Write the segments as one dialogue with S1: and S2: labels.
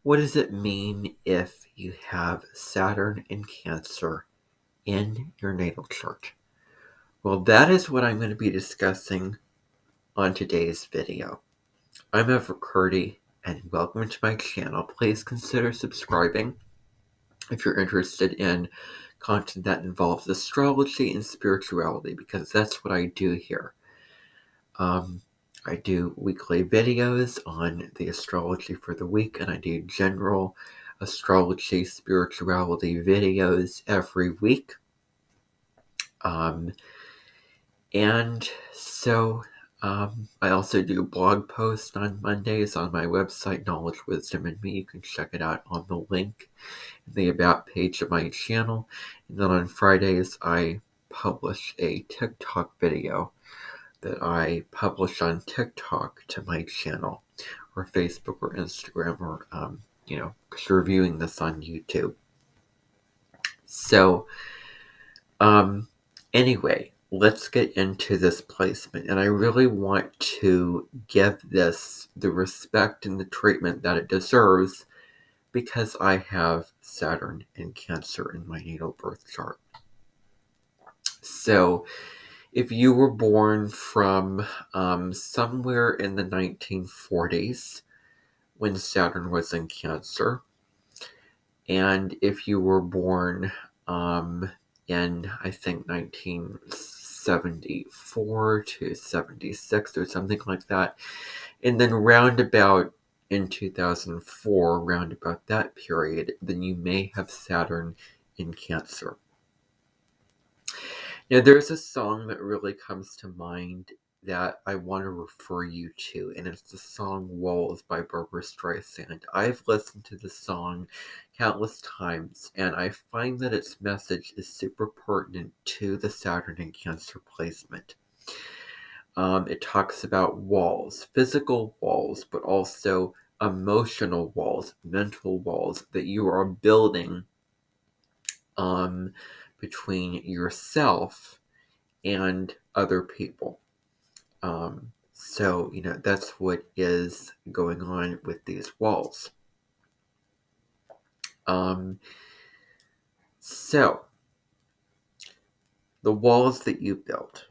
S1: What does it mean if you have Saturn in Cancer in your natal chart? Well, that is what I'm going to be discussing on today's video. I'm Everett Curdy, and welcome to my channel. Please consider subscribing if you're interested in content that involves astrology and spirituality, because that's what I do here. I do weekly videos on the astrology for the week, and I do general astrology, spirituality videos every week. And so I also do blog posts on Mondays on my website, Knowledge, Wisdom, and Me. You can check it out on the link in the About page of my channel. And then on Fridays, I publish a TikTok video that I publish on TikTok to my channel, or Facebook, or Instagram, or, because you're viewing this on YouTube. So, anyway, let's get into this placement. And I really want to give this the respect and the treatment that it deserves because I have Saturn in Cancer in my natal birth chart. So, if you were born from somewhere in the 1940s when Saturn was in Cancer, and if you were born in, I think, 1974 to 76 or something like that, and then roundabout in 2004, roundabout that period, then you may have Saturn in Cancer. Now, there's a song that really comes to mind that I want to refer you to, and it's the song Walls by Barbra Streisand. I've listened to the song countless times, and I find that its message is super pertinent to the Saturn in Cancer placement. It talks about walls, physical walls, but also emotional walls, mental walls that you are building between yourself and other people. So, that's what is going on with these walls. So, the walls that you built,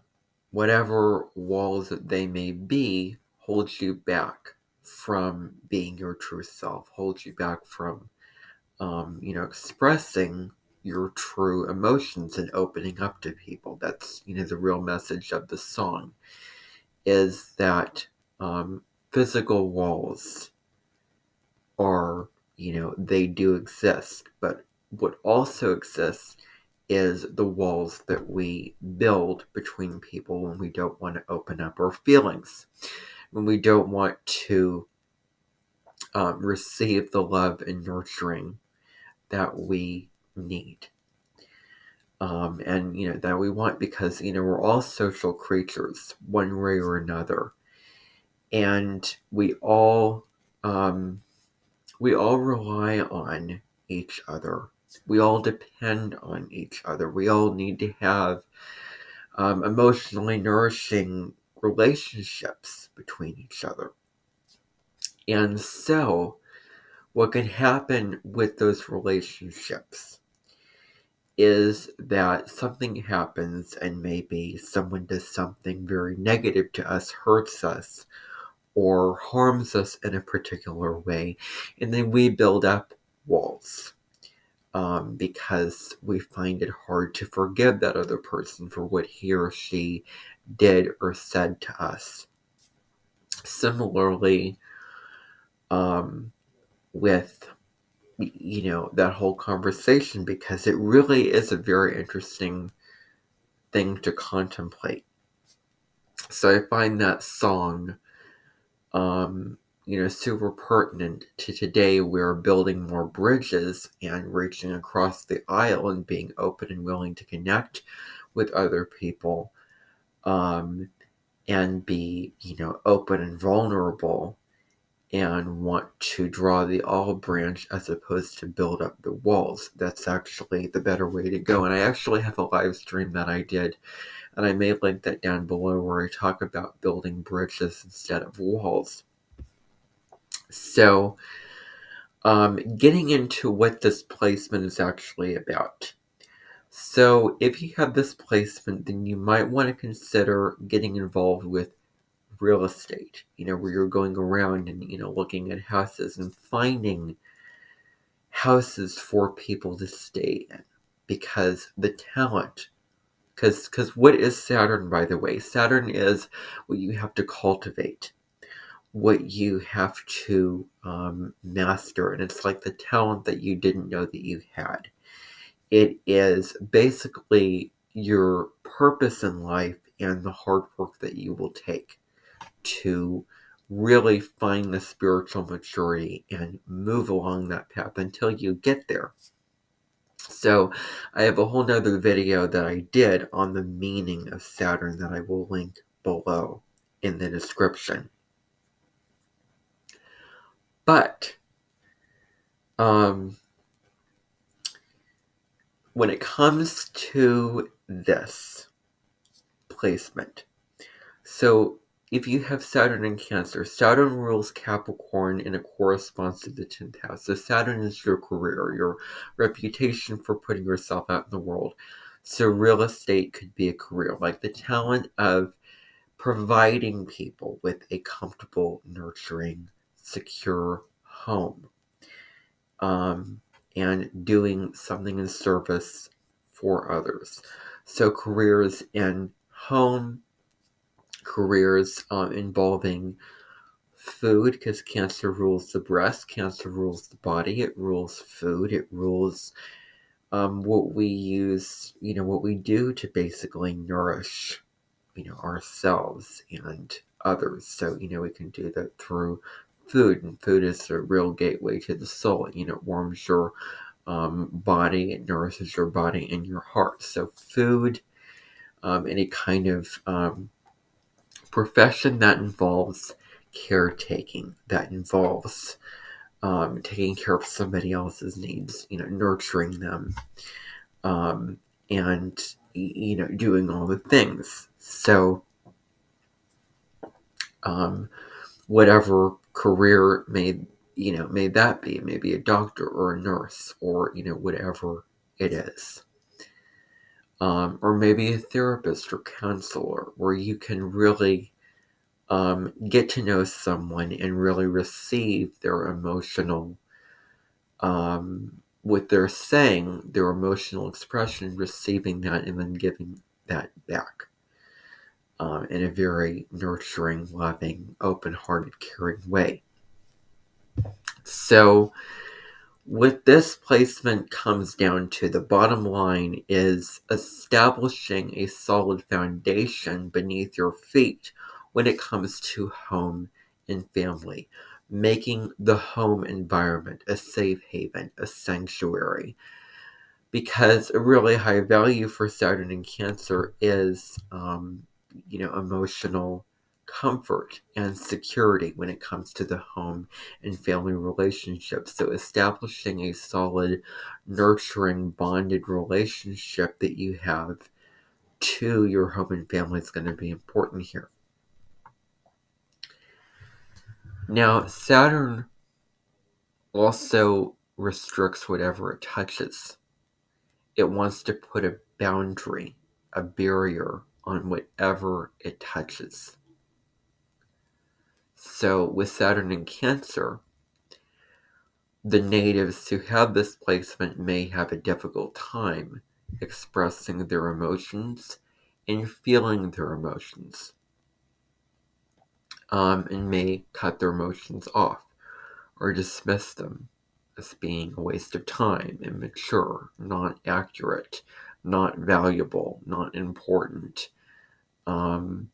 S1: whatever walls that they may be, holds you back from being your true self, holds you back from, expressing your true emotions and opening up to people. That's, the real message of the song, is that physical walls are, they do exist, but what also exists is the walls that we build between people when we don't want to open up our feelings, when we don't want to receive the love and nurturing that we need. And, that we want, because, we're all social creatures one way or another. And we all rely on each other. We all depend on each other. We all need to have emotionally nourishing relationships between each other. And so, what can happen with those relationships is that something happens, and maybe someone does something very negative to us, hurts us, or harms us in a particular way, and then we build up walls because we find it hard to forgive that other person for what he or she did or said to us. Similarly, with that whole conversation, because it really is a very interesting thing to contemplate. So I find that song super pertinent to today. We're building more bridges and reaching across the aisle and being open and willing to connect with other people, and be, open and vulnerable, and want to draw the olive branch as opposed to build up the walls. That's actually the better way to go. And I actually have a live stream that I did, and I may link that down below, where I talk about building bridges instead of walls. So, Getting into what this placement is actually about. So, if you have this placement, then you might want to consider getting involved with real estate, where you're going around and, looking at houses and finding houses for people to stay in. Because the talent, because what is Saturn, by the way? Saturn is what you have to cultivate, what you have to master, and it's like the talent that you didn't know that you had. It is basically your purpose in life and the hard work that you will take to really find the spiritual maturity and move along that path until you get there. So I have a whole nother video that I did on the meaning of Saturn that I will link below in the description. But when it comes to this placement, so if you have Saturn in Cancer, Saturn rules Capricorn and it corresponds to the 10th house. So Saturn is your career, your reputation for putting yourself out in the world. So real estate could be a career, like the talent of providing people with a comfortable, nurturing, secure home. And doing something in service for others. So careers in home, careers involving food, because Cancer rules the breast, Cancer rules the body, it rules food, it rules what we use, what we do to basically nourish, ourselves and others. So, we can do that through food, and food is a real gateway to the soul. It warms your body, it nourishes your body and your heart. So food, any kind of profession that involves caretaking, that involves taking care of somebody else's needs, nurturing them, and doing all the things. So whatever career may that be, maybe a doctor or a nurse, or whatever it is, or maybe a therapist or counselor, where you can really get to know someone and really receive their emotional, what they're saying, their emotional expression, receiving that and then giving that back in a very nurturing, loving, open-hearted, caring way. So what this placement comes down to, the bottom line, is establishing a solid foundation beneath your feet when it comes to home and family, making the home environment a safe haven, a sanctuary. Because a really high value for Saturn in Cancer is, emotional comfort and security when it comes to the home and family relationships. So establishing a solid, nurturing, bonded relationship that you have to your home and family is going to be important here. Now, Saturn also restricts whatever it touches. It wants to put a boundary, a barrier on whatever it touches. So with Saturn in Cancer, the natives who have this placement may have a difficult time expressing their emotions and feeling their emotions, and may cut their emotions off or dismiss them as being a waste of time, immature, not accurate, not valuable, not important. And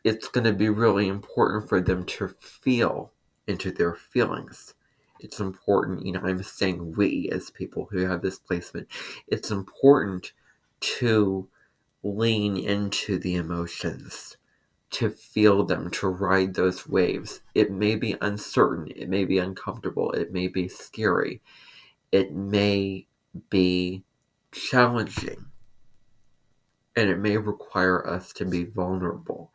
S1: it's going to be really important for them to feel into their feelings. It's important, I'm saying we as people who have this placement, it's important to lean into the emotions, to feel them, to ride those waves. It may be uncertain, it may be uncomfortable, it may be scary, it may be challenging, and it may require us to be vulnerable.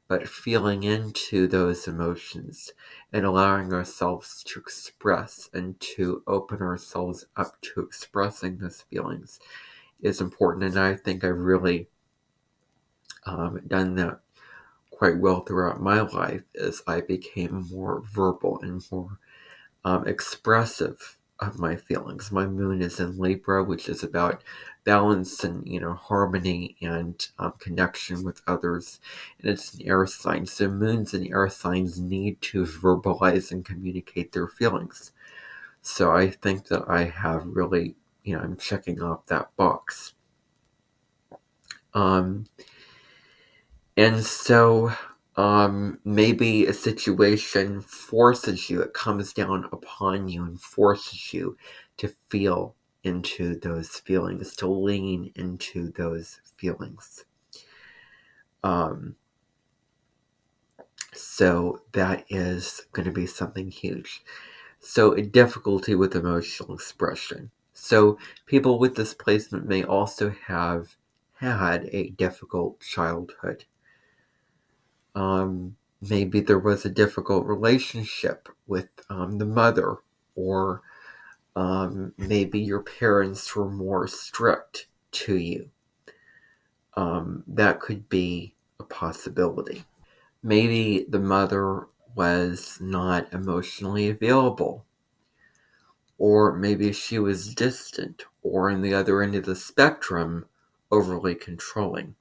S1: but feeling into those emotions and allowing ourselves to express and to open ourselves up to expressing those feelings is important. And I think I've really done that quite well throughout my life as I became more verbal and more expressive of my feelings. My moon is in Libra, which is about balance and harmony and connection with others, and it's an air sign. So moons and air signs need to verbalize and communicate their feelings. So I think that I have really, I'm checking off that box. Um, And so maybe a situation forces you, it comes down upon you and forces you to feel into those feelings, to lean into those feelings. So that is going to be something huge. So a difficulty with emotional expression. So people with displacement may also have had a difficult childhood. Maybe there was a difficult relationship with the mother, or maybe your parents were more strict to you. That could be a possibility. Maybe the mother was not emotionally available, or maybe she was distant, or on the other end of the spectrum, overly controlling.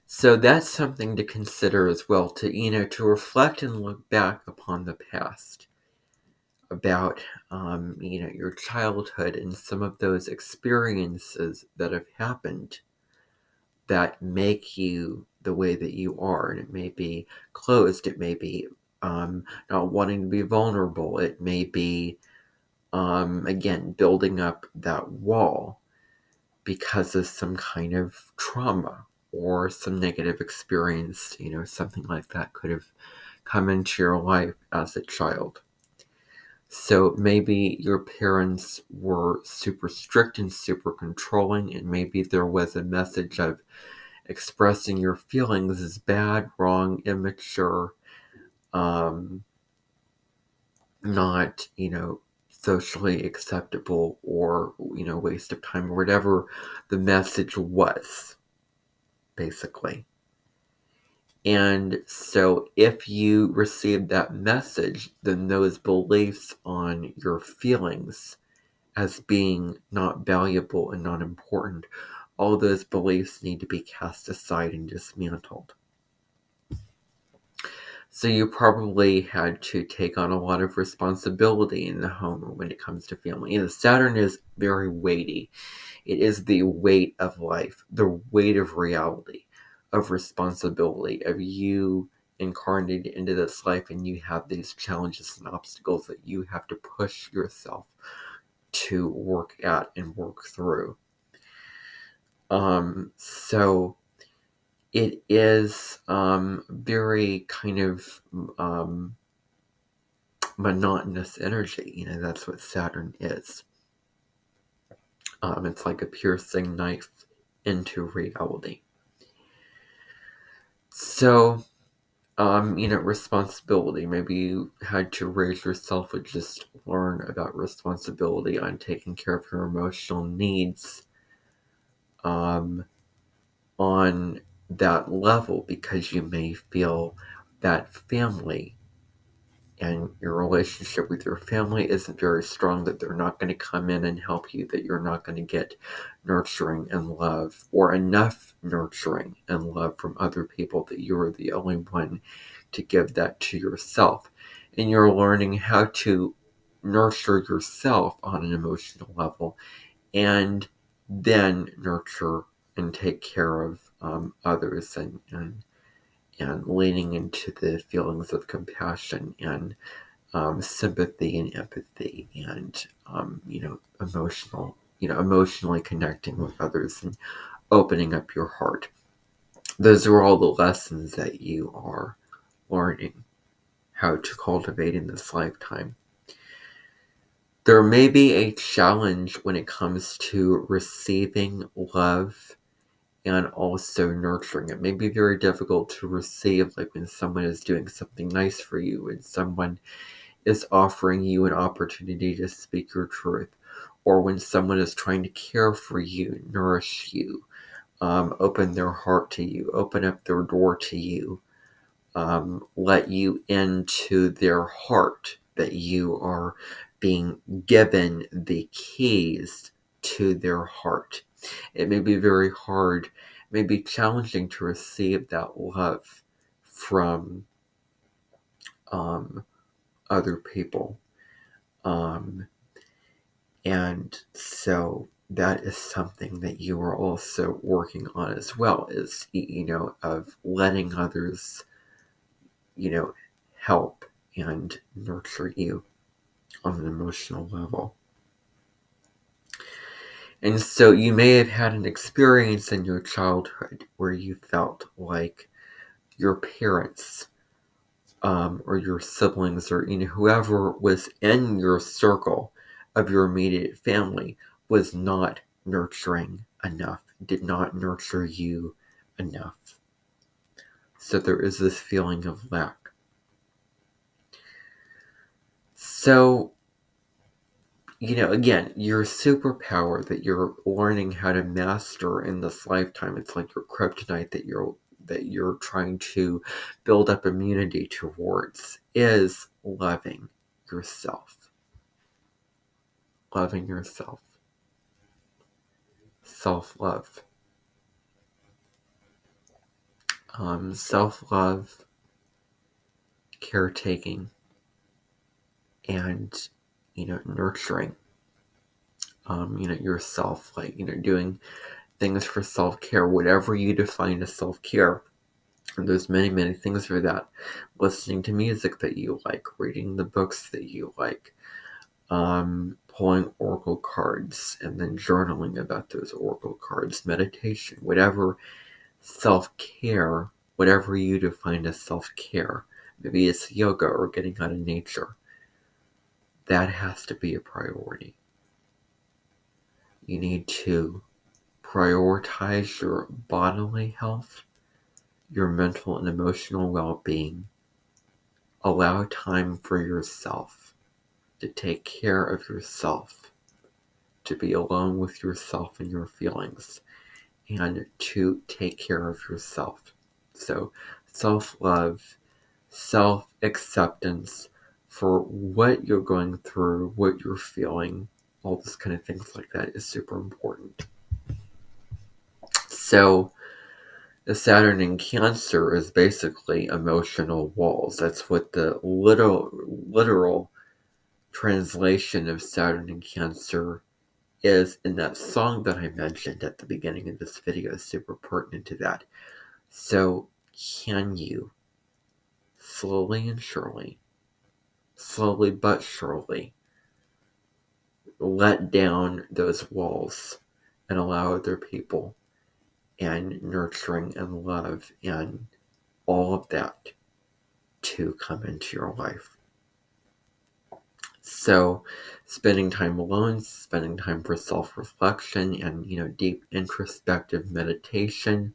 S1: So that's something to consider as well, to reflect and look back upon the past about, your childhood and some of those experiences that have happened that make you the way that you are. And it may be closed, it may be not wanting to be vulnerable, it may be, again, building up that wall because of some kind of trauma or some negative experience, something like that could have come into your life as a child. So maybe your parents were super strict and super controlling, and maybe there was a message of expressing your feelings is bad, wrong, immature, not, socially acceptable, or, waste of time, or whatever the message was, basically. And so if you receive that message, then those beliefs on your feelings as being not valuable and not important, all those beliefs need to be cast aside and dismantled. So you probably had to take on a lot of responsibility in the home when it comes to family. Saturn is very weighty. It is the weight of life, the weight of reality, of responsibility, of you incarnated into this life, and you have these challenges and obstacles that you have to push yourself to work at and work through. So it is very kind of monotonous energy. That's what Saturn is. It's like a piercing knife into reality. So, responsibility. Maybe you had to raise yourself or just learn about responsibility on taking care of your emotional needs on that level, because you may feel that family and your relationship with your family isn't very strong, that they're not going to come in and help you, that you're not going to get nurturing and love, or enough nurturing and love from other people, that you're the only one to give that to yourself. And you're learning how to nurture yourself on an emotional level, and then nurture and take care of others, and leaning into the feelings of compassion and sympathy and empathy, and emotionally connecting with others and opening up your heart. Those are all the lessons that you are learning how to cultivate in this lifetime. There may be a challenge when it comes to receiving love and also nurturing. It may be very difficult to receive, like when someone is doing something nice for you, when someone is offering you an opportunity to speak your truth, or when someone is trying to care for you, nourish you, open their heart to you, open up their door to you, let you into their heart, that you are being given the keys to their heart. It may be very hard, it may be challenging to receive that love from other people. And so that is something that you are also working on as well, is, of letting others, help and nurture you on an emotional level. And so you may have had an experience in your childhood where you felt like your parents, or your siblings, or whoever was in your circle of your immediate family was not nurturing enough, did not nurture you enough. So there is this feeling of lack. So, again, your superpower that you're learning how to master in this lifetime, it's like your kryptonite that you're trying to build up immunity towards, is loving yourself. Loving yourself. Self-love. Self-love, caretaking, and, nurturing, yourself, like, doing things for self-care, whatever you define as self-care. And there's many, many things for that. Listening to music that you like, reading the books that you like, pulling oracle cards and then journaling about those oracle cards, meditation, whatever self-care, whatever you define as self-care. Maybe it's yoga or getting out of nature. That has to be a priority. You need to prioritize your bodily health, your mental and emotional well-being. Allow time for yourself, to take care of yourself, to be alone with yourself and your feelings, and to take care of yourself. So self-love, self-acceptance for what you're going through, what you're feeling, all this kind of things like that is super important. So the Saturn in Cancer is basically emotional walls. That's what the literal translation of Saturn in Cancer is in that song that I mentioned at the beginning of this video. Is super pertinent to that. So can you slowly but surely, let down those walls and allow other people and nurturing and love and all of that to come into your life? So spending time alone, spending time for self-reflection and, deep introspective meditation,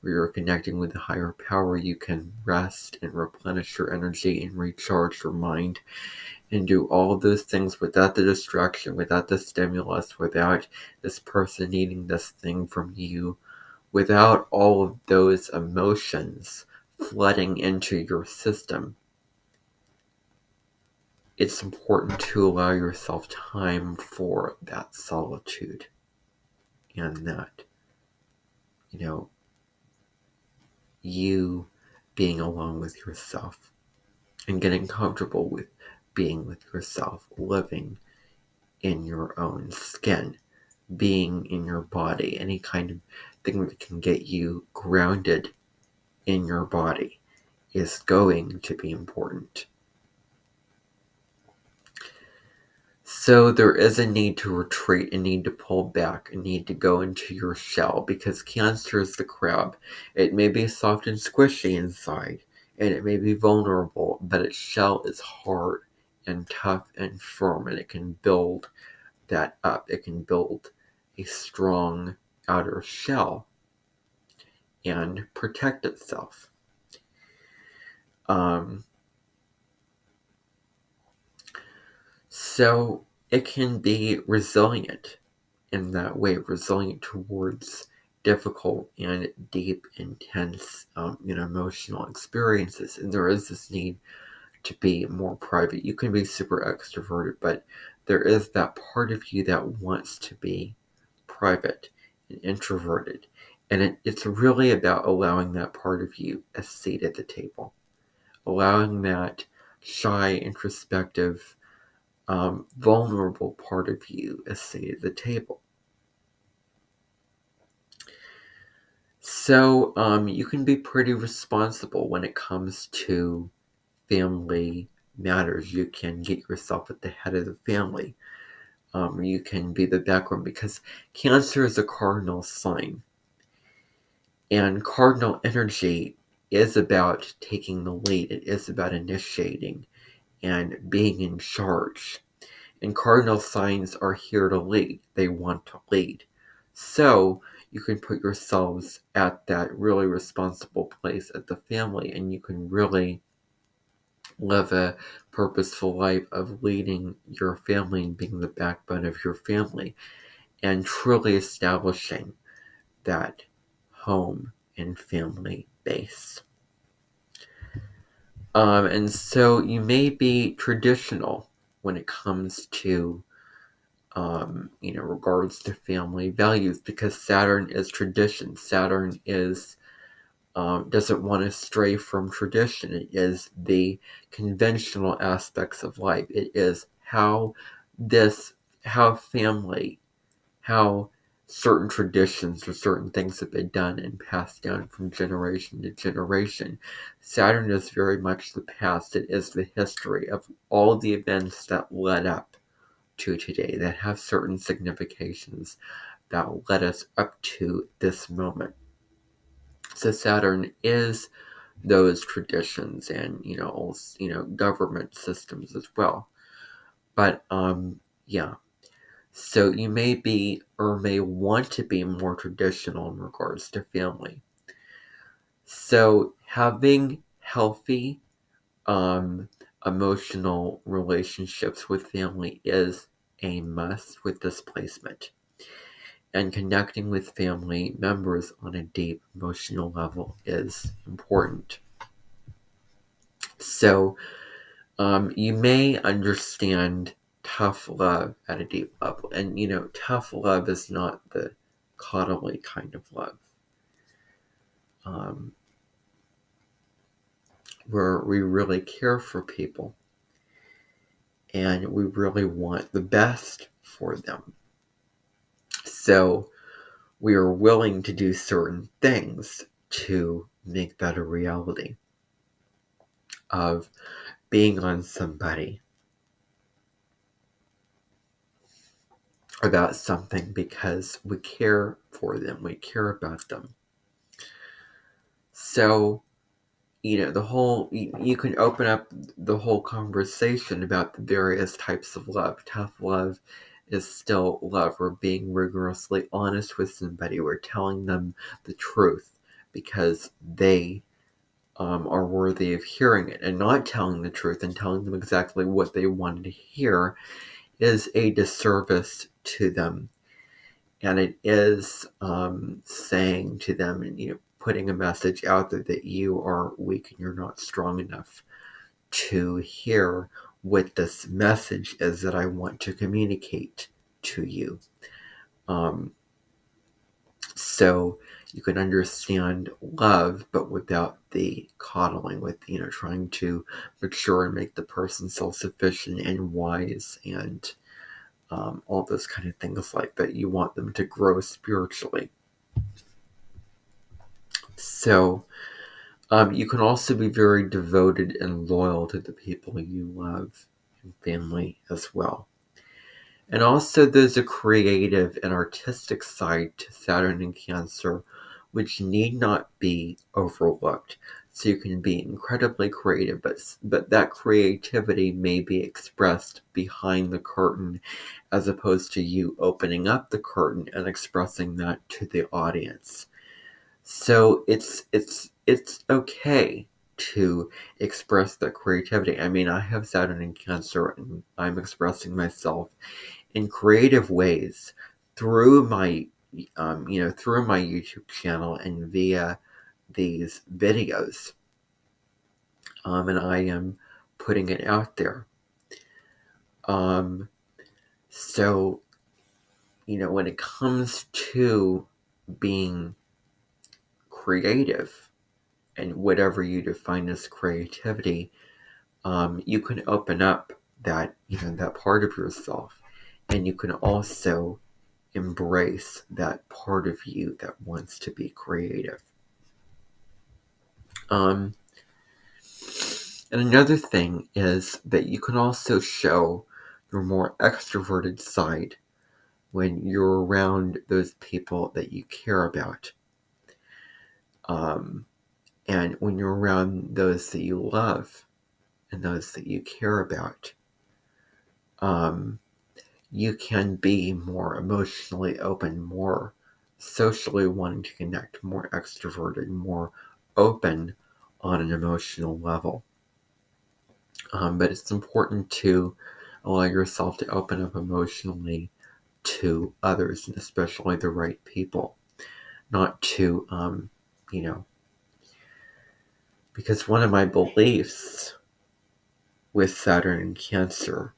S1: where you're connecting with the higher power, you can rest and replenish your energy and recharge your mind and do all of those things without the distraction, without the stimulus, without this person needing this thing from you, without all of those emotions flooding into your system. It's important to allow yourself time for that solitude and that, you being alone with yourself and getting comfortable with being with yourself, living in your own skin, being in your body, any kind of thing that can get you grounded in your body is going to be important. So there is a need to retreat, a need to pull back, a need to go into your shell, because Cancer is the crab. It may be soft and squishy inside, and it may be vulnerable, but its shell is hard and tough and firm, and it can build that up. It can build a strong outer shell. and protect itself. So it can be resilient in that way, resilient towards difficult and deep, intense, emotional experiences. And there is this need to be more private. You can be super extroverted, but there is that part of you that wants to be private and introverted. And it's really about allowing that part of you a seat at the table, allowing that shy, introspective, vulnerable part of you a seat at the table. So you can be pretty responsible when it comes to family matters. You can get yourself at the head of the family. You can be the background, because Cancer is a cardinal sign. And cardinal energy is about taking the lead. It is about initiating and being in charge. And cardinal signs are here to lead. They want to lead. So you can put yourselves at that really responsible place at the family, and you can really live a purposeful life of leading your family and being the backbone of your family and truly establishing that home and family base. And so you may be traditional when it comes to regards to family values, because Saturn is tradition. Saturn is doesn't want to stray from tradition. It is the conventional aspects of life. It is how family, how certain traditions or certain things have been done and passed down from generation to generation. Saturn is very much the past. It is the history of all the events that led up to today, that have certain significations that led us up to this moment. So Saturn is those traditions and government systems as well. But yeah. So you may be or may want to be more traditional in regards to family. So having healthy emotional relationships with family is a must with this placement. And connecting with family members on a deep emotional level is important. So you may understand tough love at a deep level. And, tough love is not the coddly kind of love. Where we really care for people and we really want the best for them. So we are willing to do certain things to make that a reality of being on somebody about something because we care for them, we care about them. So, you can open up the whole conversation about the various types of love. Tough love is still love. We're being rigorously honest with somebody. We're telling them the truth because they are worthy of hearing it. And not telling the truth and telling them exactly what they wanted to hear is a disservice to them. And it is saying to them, and putting a message out there that you are weak and you're not strong enough to hear what this message is that I want to communicate to you. So you can understand love, but without the coddling, with trying to mature and make the person self-sufficient and wise and all those kind of things like that. You want them to grow spiritually. So you can also be very devoted and loyal to the people you love and family as well. And also there's a creative and artistic side to Saturn and Cancer, which need not be overlooked. So you can be incredibly creative, but that creativity may be expressed behind the curtain as opposed to you opening up the curtain and expressing that to the audience. So it's okay to express that creativity. I mean, I have Saturn in Cancer, and I'm expressing myself in creative ways through my through my YouTube channel and via these videos, and I am putting it out there. So when it comes to being creative and whatever you define as creativity, you can open up that part of yourself, and you can also embrace that part of you that wants to be creative. Um, and another thing is that you can also show your more extroverted side when you're around those people that you care about. And when you're around those that you love and those that you care about, you can be more emotionally open, more socially wanting to connect, more extroverted, more open on an emotional level. But it's important to allow yourself to open up emotionally to others, and especially the right people. Not to, because one of my beliefs with Saturn and Cancer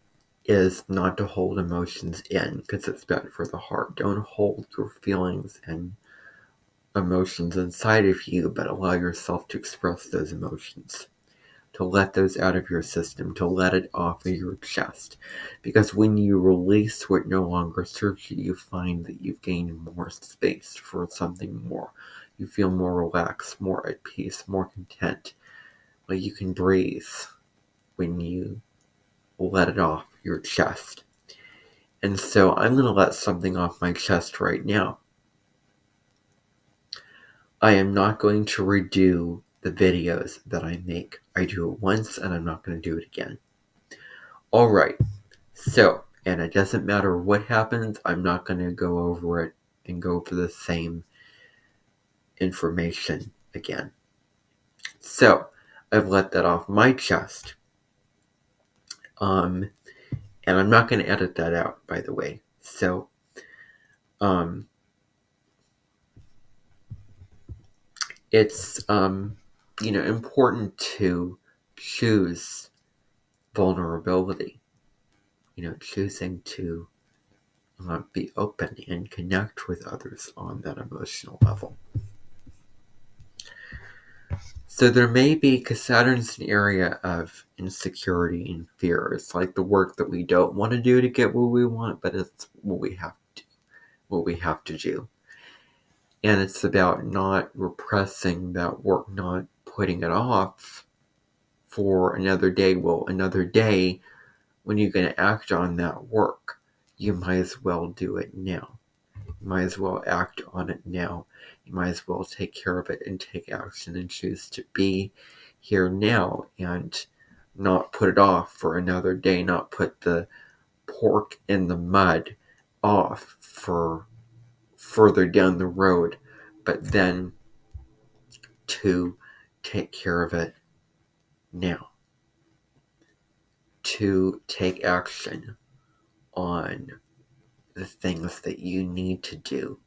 S1: is not to hold emotions in, because it's bad for the heart. Don't hold your feelings and emotions inside of you, but allow yourself to express those emotions, to let those out of your system, to let it off of your chest. Because when you release what no longer serves you, you find that you've gained more space for something more. You feel more relaxed, more at peace, more content. Like you can breathe when you let it off your chest. And so I'm going to let something off my chest right now. I am not going to redo the videos that I make. I do it once and I'm not going to do it again. Alright, so, and it doesn't matter what happens, I'm not going to go over it and go for the same information again. So, I've let that off my chest. And I'm not going to edit that out, by the way. So, it's, important to choose vulnerability. Choosing to be open and connect with others on that emotional level. So there may be, because Saturn's an area of insecurity and fear. It's like the work that we don't want to do to get what we want, but it's what we have to do. And it's about not repressing that work, not putting it off for another day. Well, another day, when you're going to act on that work, you might as well do it now. You might as well act on it now. You might as well take care of it and take action and choose to be here now and not put it off for another day, not put the pork in the mud off for further down the road, but then to take care of it now, to take action on the things that you need to do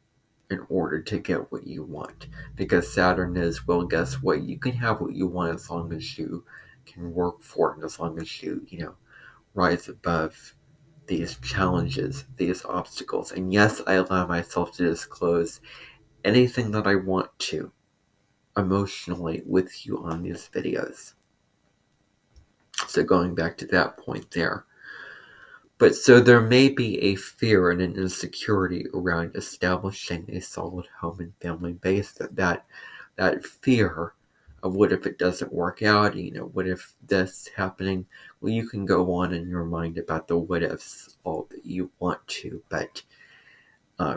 S1: in order to get what you want. Because Saturn is, well, guess what? You can have what you want as long as you can work for it, and as long as you, rise above these challenges, these obstacles. And yes, I allow myself to disclose anything that I want to emotionally with you on these videos. So going back to that point there. But so there may be a fear and an insecurity around establishing a solid home and family base, that fear of what if it doesn't work out, what if this happening. Well, you can go on in your mind about the what ifs all that you want to, but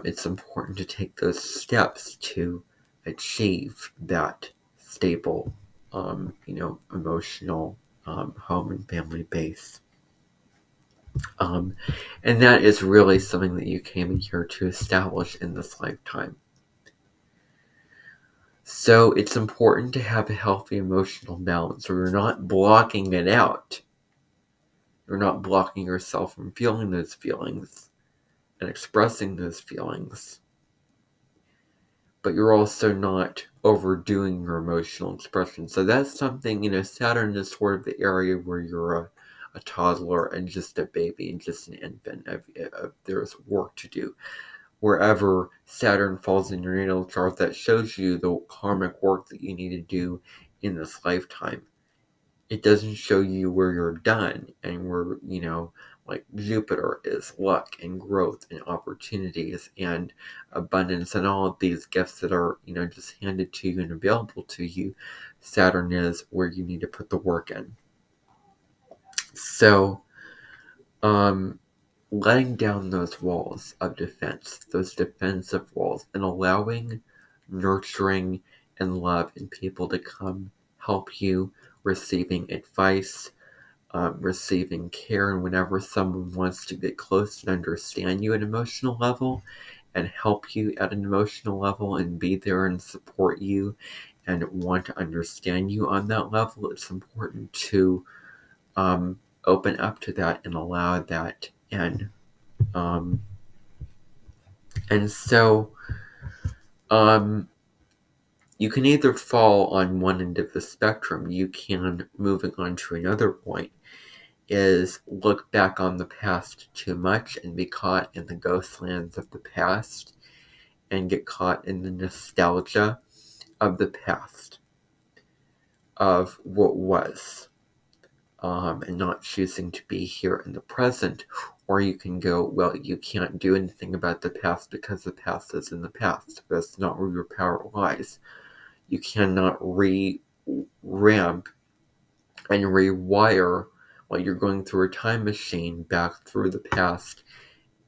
S1: it's important to take those steps to achieve that stable, emotional home and family base. And that is really something that you came here to establish in this lifetime. So it's important to have a healthy emotional balance, or you're not blocking it out. You're not blocking yourself from feeling those feelings and expressing those feelings, but you're also not overdoing your emotional expression. So that's something, Saturn is sort of the area where you're a toddler and just a baby and just an infant. There's work to do. Wherever Saturn falls in your natal chart, that shows you the karmic work that you need to do in this lifetime. It doesn't show you where you're done and where, like Jupiter is luck and growth and opportunities and abundance and all of these gifts that are, just handed to you and available to you. Saturn is where you need to put the work in. So, letting down those walls of defense, those defensive walls, and allowing nurturing and love and people to come help you, receiving advice, receiving care, and whenever someone wants to get close and understand you at an emotional level and help you at an emotional level and be there and support you and want to understand you on that level, it's important to open up to that and allow that in. And so you can either fall on one end of the spectrum. You can, moving on to another point, is look back on the past too much and be caught in the ghost lands of the past and get caught in the nostalgia of the past, of what was, and not choosing to be here in the present. Or you can go, well, you can't do anything about the past because the past is in the past. That's not where your power lies. You cannot ramp and rewire while you're going through a time machine back through the past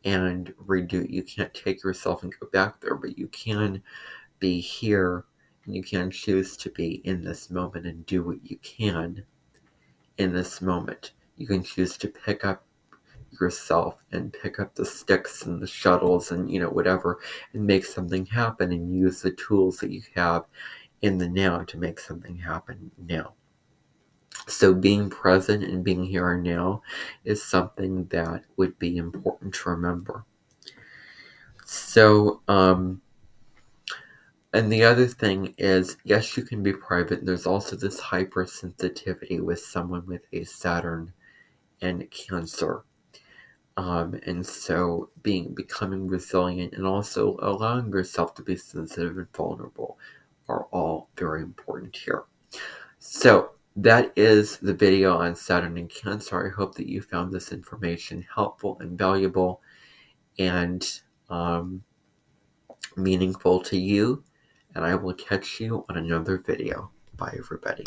S1: and redo. You can't take yourself and go back there, but you can be here and you can choose to be in this moment and do what you can in this moment. You can choose to pick up yourself and pick up the sticks and the shuttles and whatever and make something happen and use the tools that you have in the now to make something happen now. So being present and being here and now is something that would be important to remember. So, and the other thing is, yes, you can be private. There's also this hypersensitivity with someone with a Saturn and Cancer. And so becoming resilient and also allowing yourself to be sensitive and vulnerable are all very important here. So that is the video on Saturn and Cancer. I hope that you found this information helpful and valuable and meaningful to you. And I will catch you on another video. Bye, everybody.